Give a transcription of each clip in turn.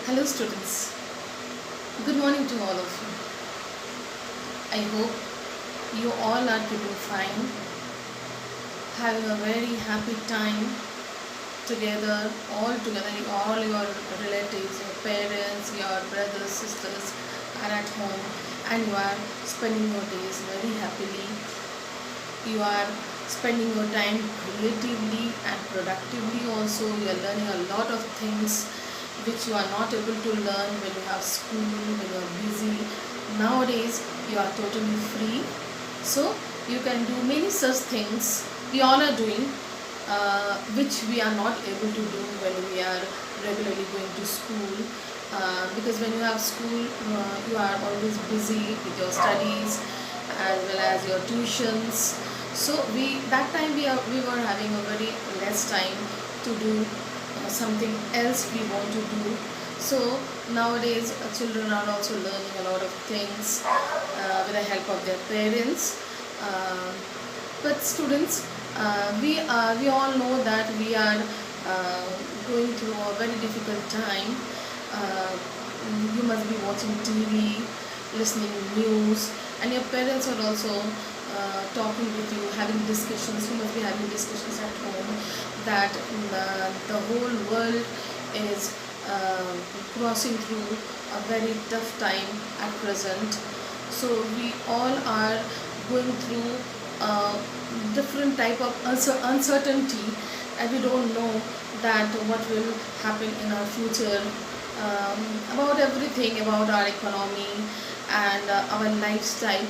Hello students, good morning to all of you. I hope you all are keeping fine, having a very happy time together, all your relatives, your parents, your brothers, sisters are at home and you are spending your days very happily. You are spending your time creatively and productively also. You are learning a lot of things which you are not able to learn when you have school, when you are busy. Nowadays you are totally free, so you can do many such things we all are doing, which we are not able to do when we are regularly going to school, because when you have school, you are always busy with your studies as well as your tuitions. So we that time we were having a very less time to do something else we want to do. So nowadays children are also learning a lot of things with the help of their parents. But students, we all know that we are going through a very difficult time. Uh, you must be watching TV, listening news, and your parents are also talking with you, having discussions. You must be having discussions at home that the whole world is crossing through a very tough time at present. So we all are going through different type of uncertainty, and we don't know that what will happen in our future, about everything, about our economy and our lifestyle.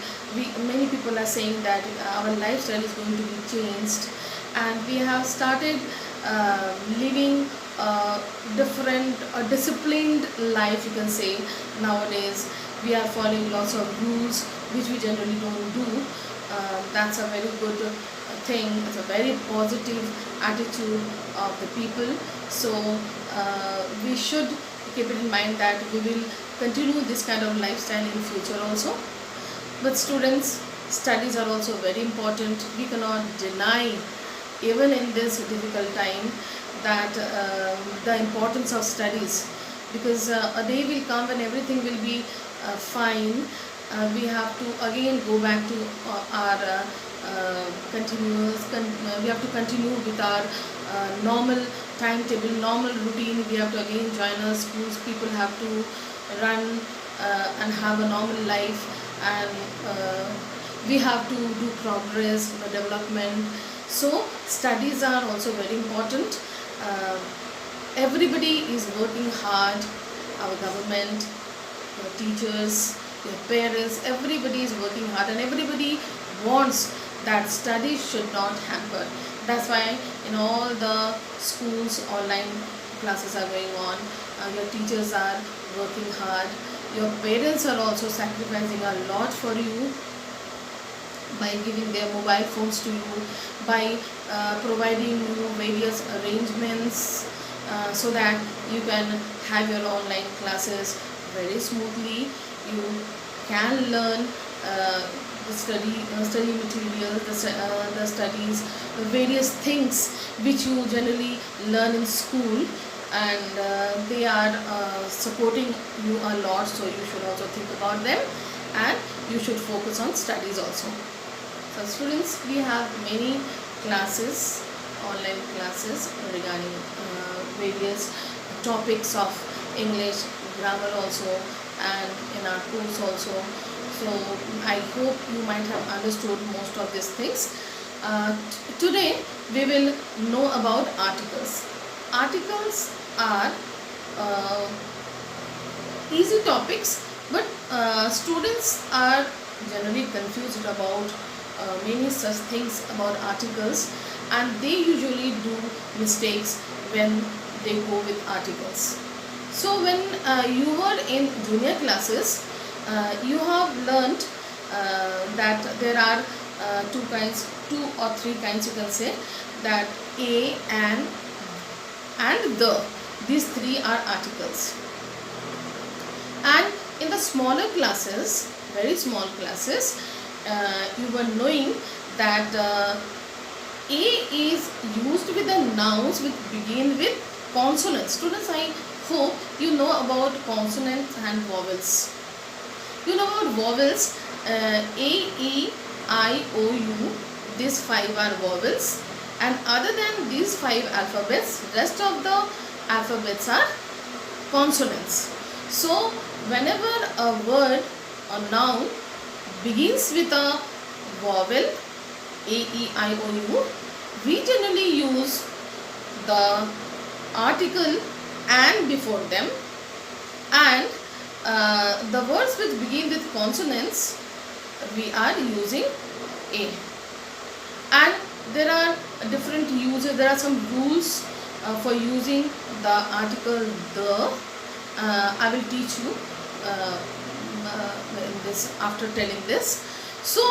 Many people are saying that our lifestyle is going to be changed, and we have started living a different, a disciplined life, you can say. Nowadays we are following lots of rules which we generally don't do. That's a very good thing. It's a very positive attitude of the people. So we should keep it in mind that we will continue this kind of lifestyle in future also. But students, studies are also very important. We cannot deny, even in this difficult time, that the importance of studies, because a day will come when everything will be fine. We have to again go back to our we have to continue with our normal timetable, normal routine. We have to again join our schools. People have to run and have a normal life, and we have to do progress, development. So studies are also very important. uh, Everybody is working hard. Our government, your teachers, your parents, everybody is working hard, and everybody wants that studies should not hamper. That's why in all the schools online classes are going on. Your teachers are working hard. Your parents are also sacrificing a lot for you by giving their mobile phones to you, by providing you various arrangements, so that you can have your online classes very smoothly. You can learn the study material, the studies, the various things which you generally learn in school, and they are supporting you a lot. So you should also think about them, and you should focus on studies also. So students, we have many classes, online classes regarding various topics of English, grammar also, and in our course also. So I hope you might have understood most of these things. Today we will know about articles. Articles are uh, easy topics, but students are generally confused about many such things about articles, and they usually do mistakes when they go with articles. So when you were in junior classes, you have learnt that there are two or three kinds, you can say, that a and the. These three are articles. And in the smaller classes, very small classes, you were knowing that a is used with the nouns which begin with consonants. Students, I hope you know about consonants and vowels. You know about vowels, A, E, I, O, U. These five are vowels, and other than these five alphabets, rest of the alphabets are consonants. So whenever a word or noun begins with a vowel A, E, I, O, U, we generally use the article and before them, and the words which begin with consonants we are using A. And there are different uses, there are some rules for using the article the. I will teach you in this after telling this. So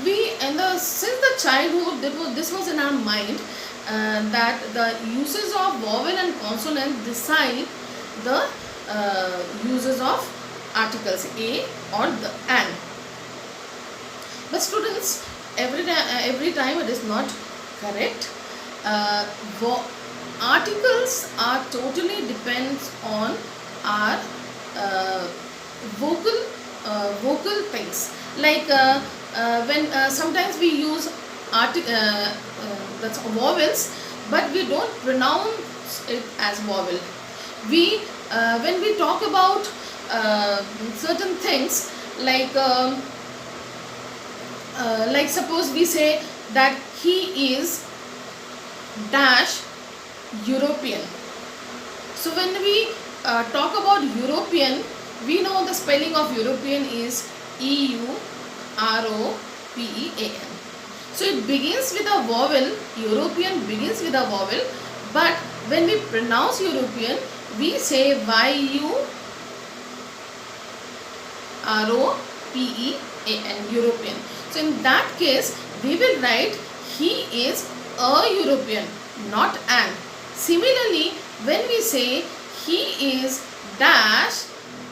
we since the childhood this was in our mind that the uses of vowel and consonant decide the uses of articles A or the and. But students, every time it is not correct. Articles are totally depends on our vocal things. Like when sometimes we use that's vowels, but we don't pronounce it as vowel. We when we talk about certain things like suppose we say that he is dash European. So when we talk about European, we know the spelling of European is EUROPEAN. So it begins with a vowel. European begins with a vowel, but when we pronounce European, we say YUROPEAN, European. So in that case, we will write he is a European, not an. Similarly, when we say he is dash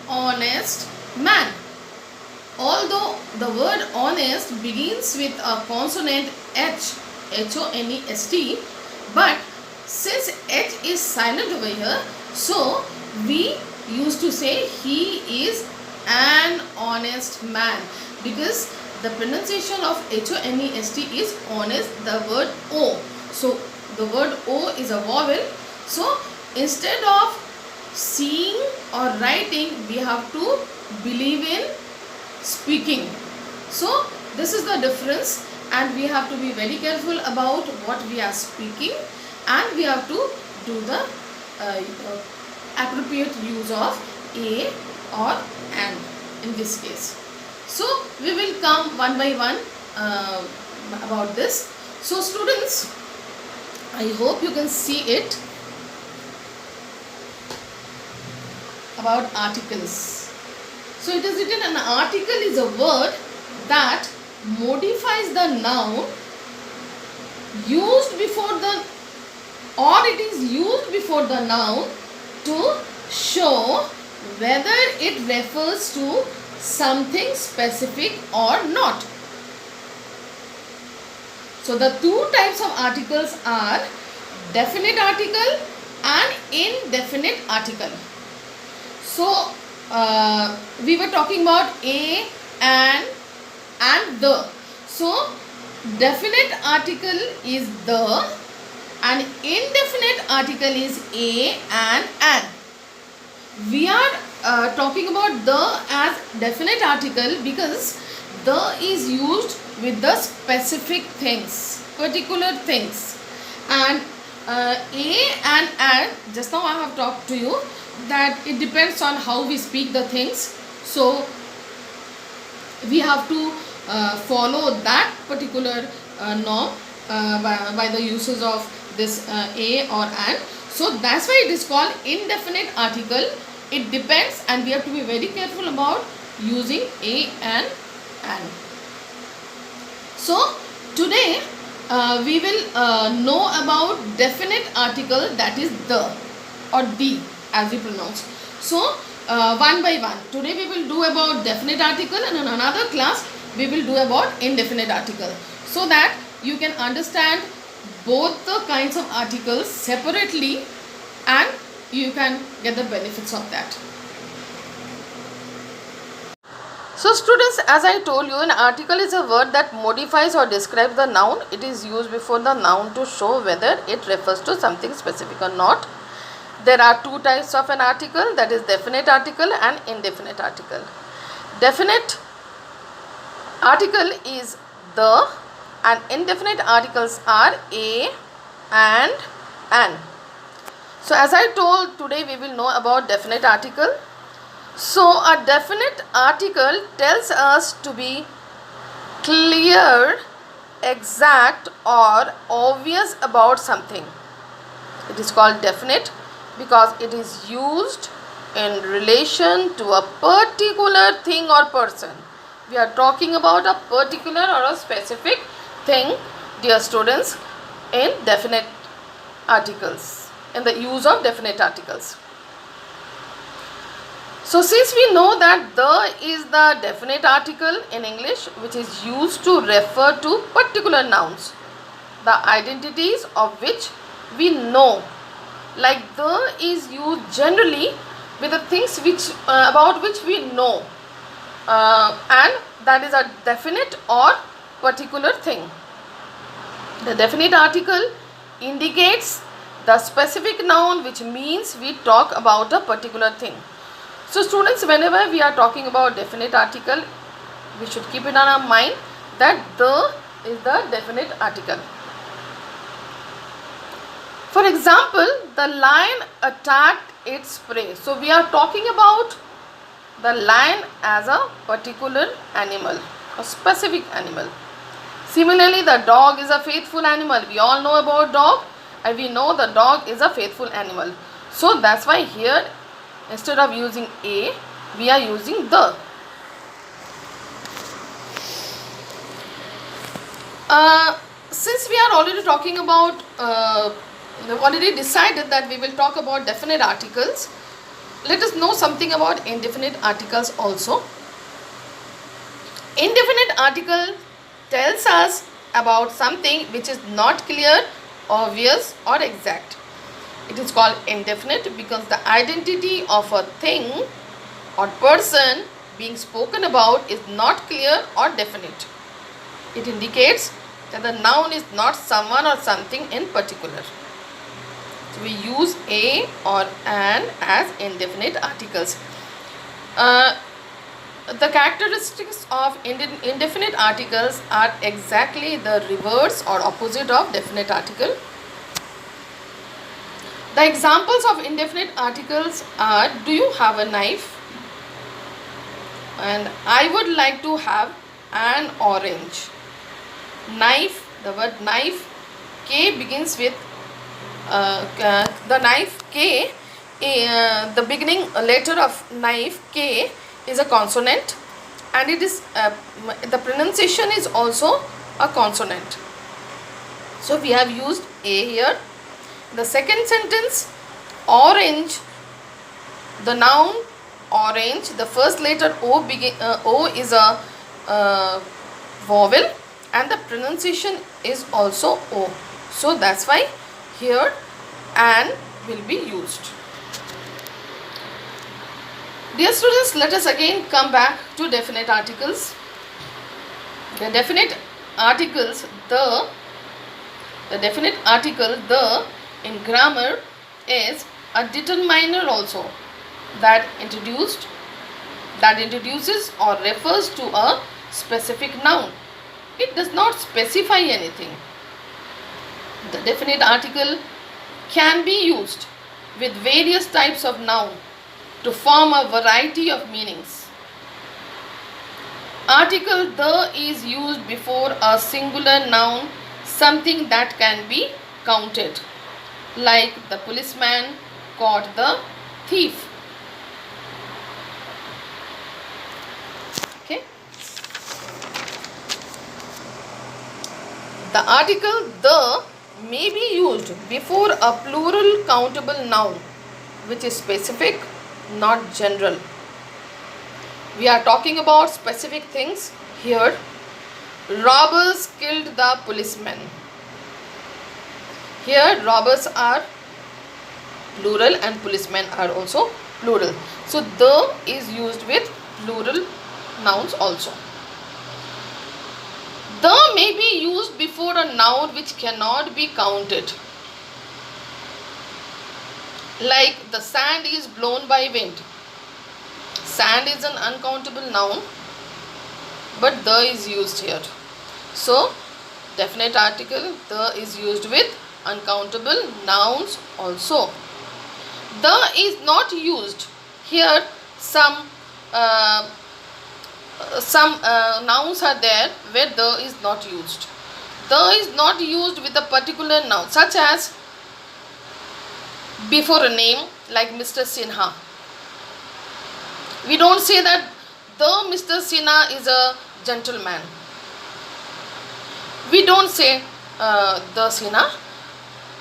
honest man, although the word honest begins with a consonant H, H-O-N-E-S-T, but since H is silent over here, so we used to say he is an honest man, because the pronunciation of H-O-N-E-S-T is honest, the word O. So the word O is a vowel. So instead of seeing or writing, we have to believe in speaking. So this is the difference, and we have to be very careful about what we are speaking, and we have to do the appropriate use of A or and in this case. So we will come one by one about this. So students, I hope you can see it about articles. So it is written, an article is a word that modifies the noun used before the, or it is used before the noun to show whether it refers to something specific or not. So the two types of articles are definite article and indefinite article. So we were talking about a and the. So definite article is the and indefinite article is a and an. We are talking about the as definite article because the is used with the specific things, particular things, and a and an, just now I have talked to you that it depends on how we speak the things. So we have to follow that particular norm by the uses of this a or an. So that's why it is called indefinite article. It depends, and we have to be very careful about using a and an. So today we will know about definite article, that is the or the as we pronounce. So one by one, today we will do about definite article, and in another class we will do about indefinite article, so that you can understand both the kinds of articles separately and you can get the benefits of that. So students, as I told you, an article is a word that modifies or describes the noun. It is used before the noun to show whether it refers to something specific or not. There are two types of an article, that is definite article and indefinite article. Definite article is the, and indefinite articles are a and an. So as I told, today we will know about definite article. So a definite article tells us to be clear, exact or obvious about something. It is called definite because it is used in relation to a particular thing or person. We are talking about a particular or a specific thing, dear students, in definite articles, in the use of definite articles. So since we know that the is the definite article in English which is used to refer to particular nouns, the identities of which we know, like the is used generally with the things which about which we know, and that is a definite or particular thing. The definite article indicates the specific noun, which means we talk about a particular thing. So students, whenever we are talking about definite article, we should keep it on our mind that the is the definite article. For example, the lion attacked its prey. So we are talking about the lion as a particular animal, a specific animal. Similarly, the dog is a faithful animal. We all know about dog, and we know the dog is a faithful animal. So that's why here, instead of using a, we are using the. Since we are already talking about, we've already decided that we will talk about definite articles, let us know something about indefinite articles also. Indefinite article tells us about something which is not clear, obvious or exact. It is called indefinite because the identity of a thing or person being spoken about is not clear or definite. It indicates that the noun is not someone or something in particular. So we use a or an as indefinite articles. The characteristics of indefinite articles are exactly the reverse or opposite of definite article. The examples of indefinite articles are, do you have a knife? And I would like to have an orange. Knife, the word knife, K begins with the knife K, the beginning letter of knife K is a consonant, and it is the pronunciation is also a consonant. So we have used a here. The second sentence, orange, the noun orange, the first letter O is a vowel and the pronunciation is also O. So that's why here an will be used. Dear students, let us again come back to definite articles. The definite articles, the definite article the in grammar is a determiner also that introduces or refers to a specific noun. It does not specify anything. The definite article can be used with various types of noun to form a variety of meanings. Article the is used before a singular noun, something that can be counted, like the policeman caught the thief. Okay. The article the may be used before a plural countable noun, which is specific, not general. We are talking about specific things here. Robbers killed the policeman. Here robbers are plural, and policemen are also plural. So the is used with plural nouns also. The may be used before a noun which cannot be counted. Like the sand is blown by wind. Sand is an uncountable noun, but the is used here. So definite article the is used with uncountable nouns also. The is not used here. Uh, some nouns are there where the is not used. The is not used with a particular noun, such as before a name, like Mr. Sinha. We don't say that the Mr. Sinha is a gentleman. We don't say the Sinha.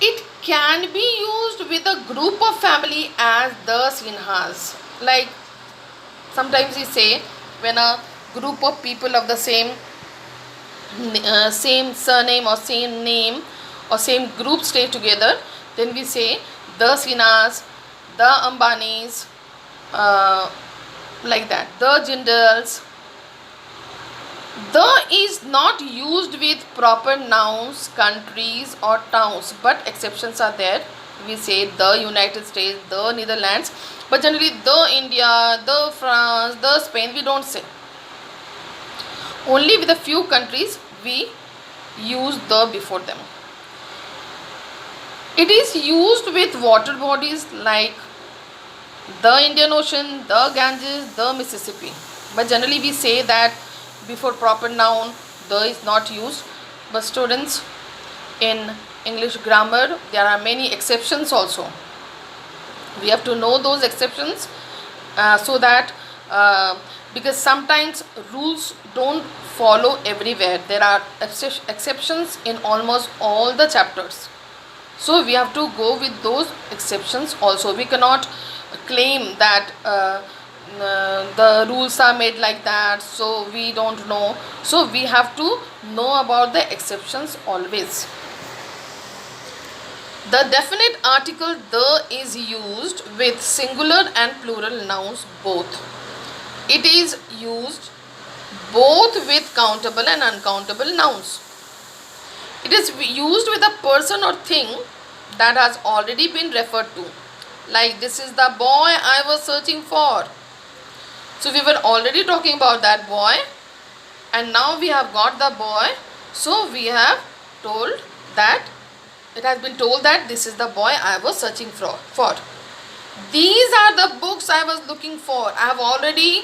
It can be used with a group of family as the Sinhas. Like sometimes we say when a group of people of the same surname or same name or same group stay together, then we say the Sinhas, the Ambanis, like that, the Jindals. The is not used with proper nouns, countries or towns, but exceptions are there. We say the United States, the Netherlands, but generally the India, the France, the Spain, we don't say. Only with a few countries we use the before them. It is used with water bodies like the Indian Ocean, the Ganges, the Mississippi. But generally we say that before proper noun the is not used. But students, in English grammar there are many exceptions also. We have to know those exceptions so that because sometimes rules don't follow everywhere. There are exceptions in almost all the chapters. So we have to go with those exceptions also. We cannot claim that the rules are made like that, so we don't know. So we have to know about the exceptions always. The definite article the is used with singular and plural nouns both. It is used both with countable and uncountable nouns. It is used with a person or thing that has already been referred to. Like this is the boy I was searching for. So we were already talking about that boy, and now we have got the boy. So we have told that it has been told that this is the boy I was searching for. These are the books I was looking for. I have already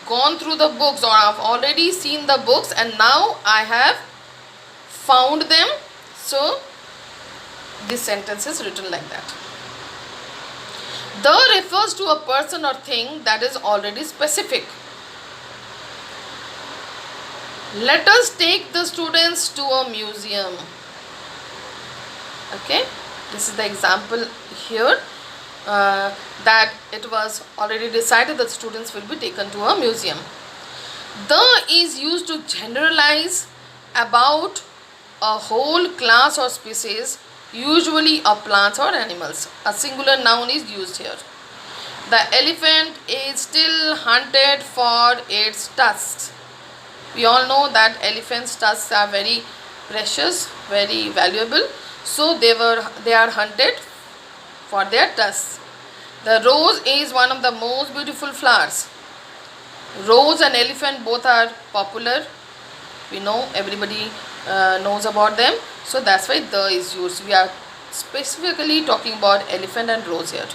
gone through the books, or I have already seen the books, and now I have found them. So this sentence is written like that. The refers to a person or thing that is already specific. Let us take the students to a museum. Okay, this is the example here that it was already decided that students will be taken to a museum. The is used to generalize about a whole class or species, usually of plants or animals. A singular noun is used here. The elephant is still hunted for its tusks. We all know that elephants' tusks are very precious, very valuable. So they are hunted for their tusks. The rose is one of the most beautiful flowers. Rose and elephant both are popular. We know, everybody knows about them. So that's why the is used. We are specifically talking about elephant and rose here.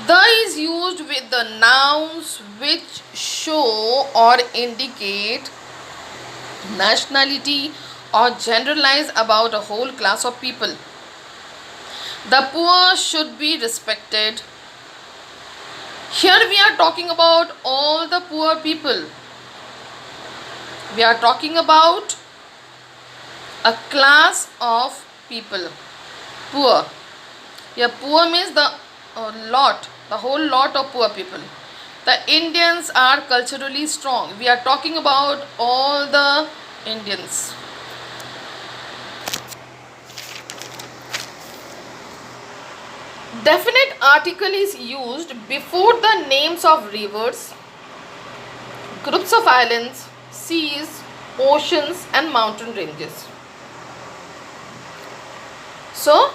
The is used with the nouns which show or indicate nationality or generalize about a whole class of people. The poor should be respected. Here we are talking about all the poor people. We are talking about a class of people. Poor. Here poor means the whole lot of poor people. The Indians are culturally strong. We are talking about all the Indians. Definite article is used before the names of rivers, groups of islands, seas, oceans and mountain ranges. So,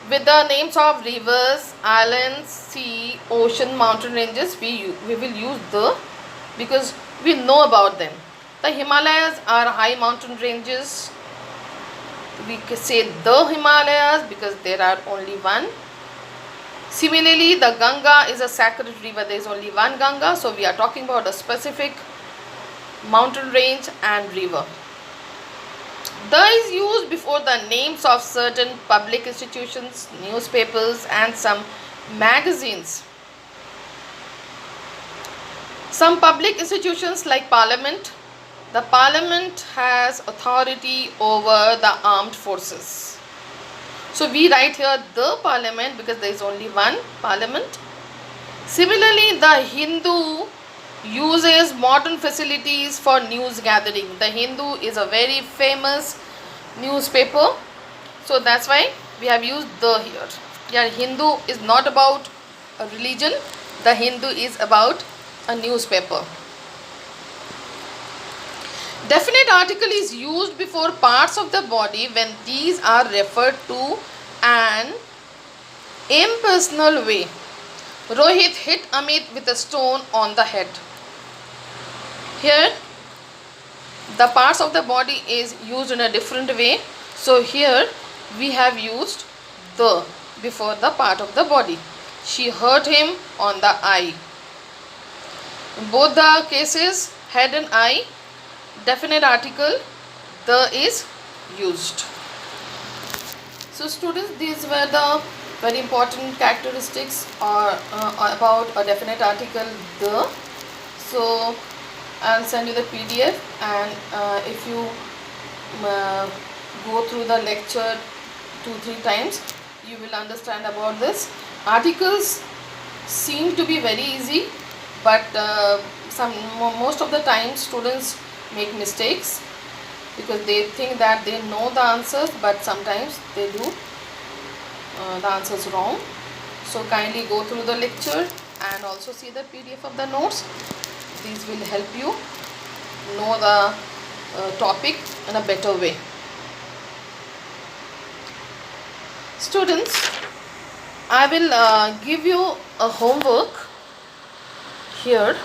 with the names of rivers, islands, sea, ocean, mountain ranges, we will use the, because we know about them. The Himalayas are high mountain ranges. We can say the Himalayas because there are only one. Similarly, the Ganga is a sacred river. There is only one Ganga. So, we are talking about a specific mountain range and river. The is used before the names of certain public institutions, newspapers and some magazines. Some public institutions like Parliament. The Parliament has authority over the armed forces. So we write here the Parliament because there is only one Parliament. Similarly, the Hindu uses modern facilities for news gathering. The Hindu is a very famous newspaper. So that's why we have used the here. Yeah, Hindu is not about a religion. The Hindu is about a newspaper. Definite article is used before parts of the body when these are referred to an impersonal way. Rohit hit Amit with a stone on the head. Here the parts of the body is used in a different way. So here we have used the before the part of the body. She hurt him on the eye. In both the cases, head and eye, definite article the is used. So students, these were the very important characteristics or about a definite article the. So I'll send you the PDF, and if you go through the lecture 2-3 times, you will understand about this. Articles seem to be very easy, but most of the time students make mistakes because they think that they know the answers, but sometimes they do the answers wrong. So kindly go through the lecture and also see the PDF of the notes. These will help you know the topic in a better way. Students, I will give you a homework here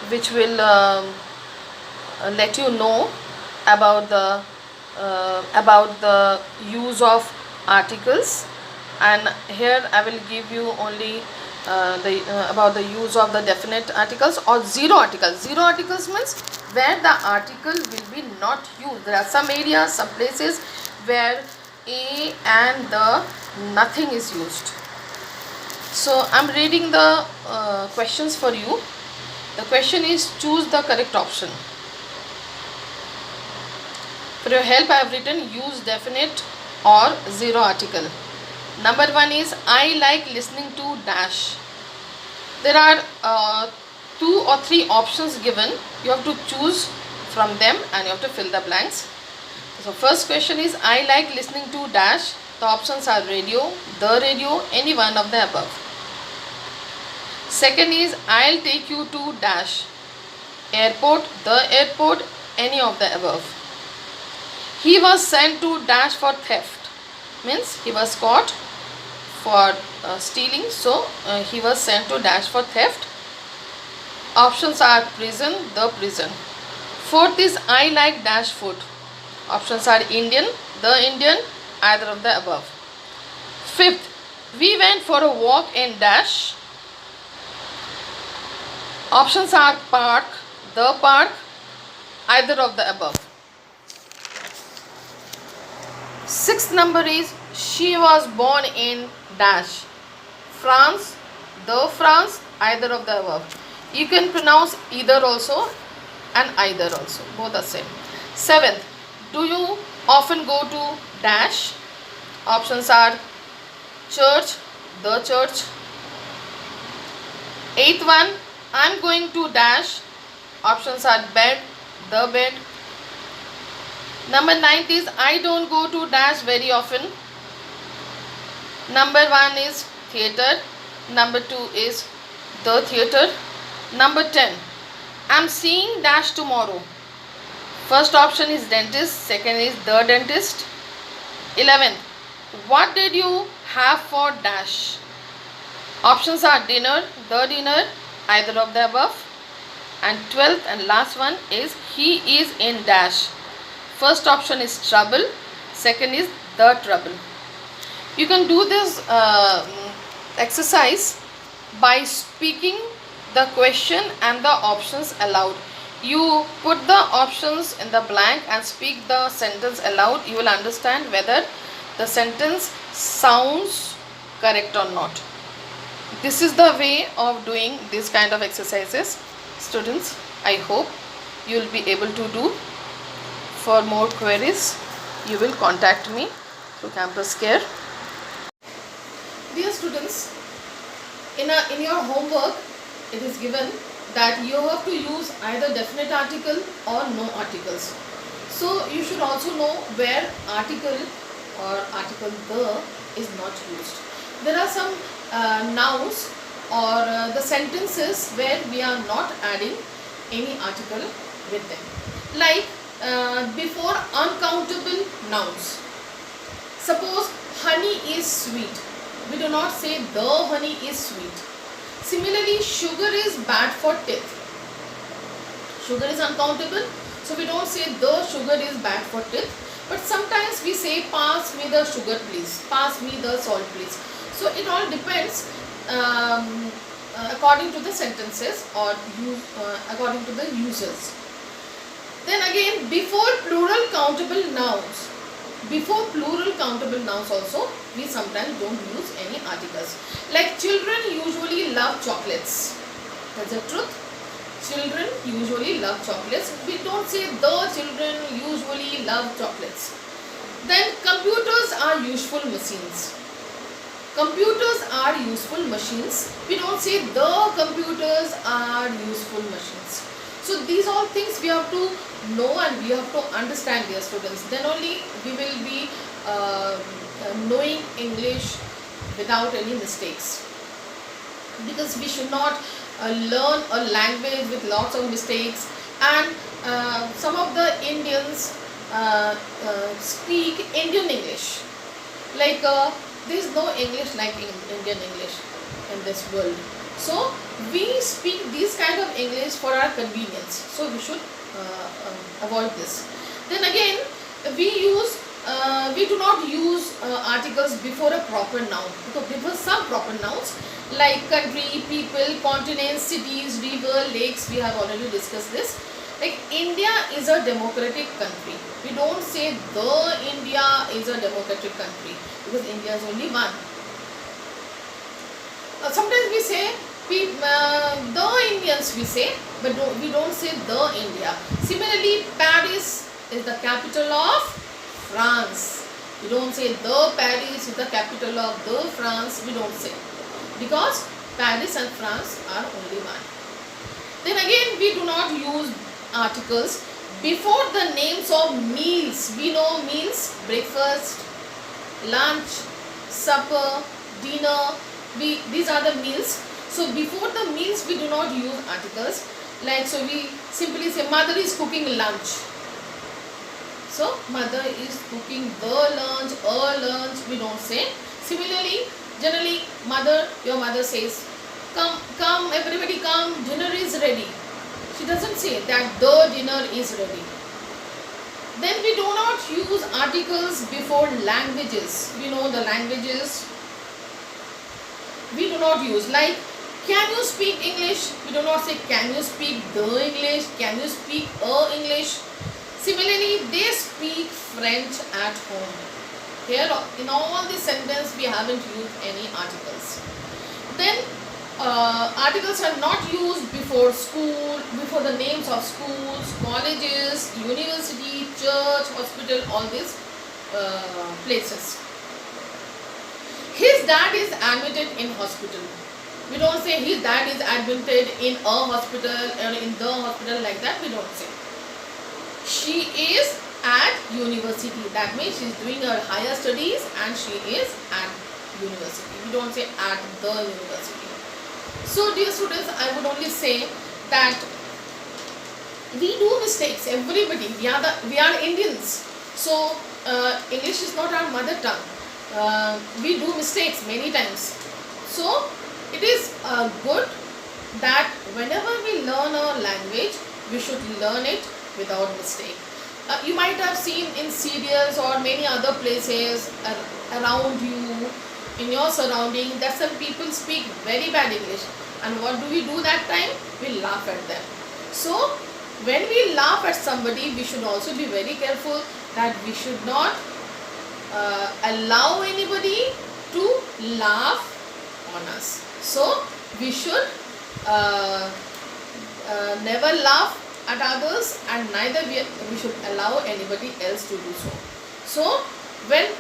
which will let you know about the use of articles, and here I will give you only about the use of the definite articles or zero articles. Zero articles means where the article will be not used. There are some areas, some places where a and the nothing is used. So I am reading the questions for you. The question is, choose the correct option. For your help, I have written use definite or zero article. Number 1 is, I like listening to dash. There are 2 or 3 options given. You have to choose from them and you have to fill the blanks. So first question is, I like listening to dash. The options are radio, the radio, any one of the above. Second is, I'll take you to dash. Airport, the airport, any of the above. He was sent to dash for theft. Means he was caught for stealing, so he was sent to dash for theft. Options are prison, the prison. Fourth is, I like dash food. Options are Indian, the Indian, either of the above. Fifth, we went for a walk in dash. Options are park, the park, either of the above. Sixth number is, she was born in dash. France, the France, either of the above. You can pronounce either also and either also, both are same. Seventh, do you often go to dash? Options are church, the church. Eighth one, I am going to dash. Options are bed, the bed. Number 9 is, I don't go to dash very often. Number 1 is theatre. Number 2 is the theatre. Number 10, I'm seeing dash tomorrow. First option is dentist, second is the dentist. 11th, what did you have for dash? Options are dinner, the dinner, either of the above. And 12th and last one is he is in dash. First option is trouble, second is the trouble. You can do this exercise by speaking the question and the options aloud. You put the options in the blank and speak the sentence aloud. You will understand whether the sentence sounds correct or not. This is the way of doing this kind of exercises. Students, I hope you will be able to do. For more queries, you will contact me through Campus Care. Dear students, in your homework, it is given that you have to use either definite article or no articles. So you should also know where article or article the is not used. There are some nouns or the sentences where we are not adding any article with them. Like before uncountable nouns. Suppose honey is sweet. We do not say the honey is sweet. Similarly, sugar is bad for teeth. Sugar is uncountable, so we don't say the sugar is bad for teeth. But sometimes we say pass me the sugar please, pass me the salt please. So it all depends according to the sentences or according to the users. Then again, before plural countable nouns also, we sometimes don't use any articles. Like children usually love chocolates. That's the truth. Children usually love chocolates. We don't say the children usually love chocolates. Then computers are useful machines. Computers are useful machines. We don't say the computers are useful machines. So these all things we have to know and we have to understand, dear students. Then only we will be knowing English without any mistakes. Because we should not learn a language with lots of mistakes. And some of the Indians speak Indian English. Like there is no English like Indian English in this world. So we speak this kind of English for our convenience. So we should avoid this. Then again, we do not use articles before a proper noun. Before some proper nouns like country, people, continents, cities, river, lakes. We have already discussed this. Like India is a democratic country. We don't say the India is a democratic country because India is only one. Sometimes we say the Indians we say, but we don't say the India. Similarly, Paris is the capital of France. We don't say the Paris is the capital of the France. We don't say, because Paris and France are only one. Then again, we do not use articles before the names of meals. We know meals: breakfast, lunch, supper, dinner. These are the meals. So before the meals we do not use articles. Like, so we simply say mother is cooking lunch. So mother is cooking the lunch, a lunch, we don't say. Similarly, generally your mother says, come everybody come, dinner is ready. She doesn't say that the dinner is ready. Then we do not use articles before languages. We know the languages we do not use. Like, can you speak English? We do not say can you speak the English, can you speak a English. Similarly, they speak French at home. Here in all the sentence we haven't used any articles. Then articles are not used before school, before the names of schools, colleges, university, church, hospital, all these places. His dad is admitted in hospital. We don't say his dad is admitted in a hospital or in the hospital, like that we don't say. She is at university. That means she is doing her higher studies and she is at university. We don't say at the university. So dear students, I would only say that we do mistakes. Everybody, we are Indians. So English is not our mother tongue. We do mistakes many times. So it is good that whenever we learn a language, we should learn it without mistake. You might have seen in serials or many other places around you, in your surrounding, that some people speak very bad English. And what do we do that time? We laugh at them. So when we laugh at somebody, we should also be very careful that we should not allow anybody to laugh on us. So we should never laugh at others, and neither we should allow anybody else to do so. So when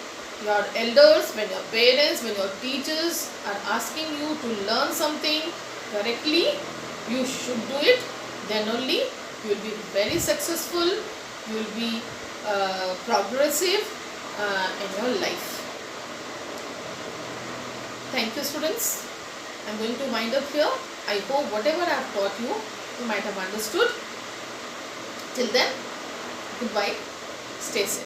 your elders, when your parents, when your teachers are asking you to learn something correctly, you should do it. Then only you will be very successful, you will be progressive in your life. Thank you students. I am going to wind up here. I hope whatever I have taught you, you might have understood. Till then, goodbye. Stay safe.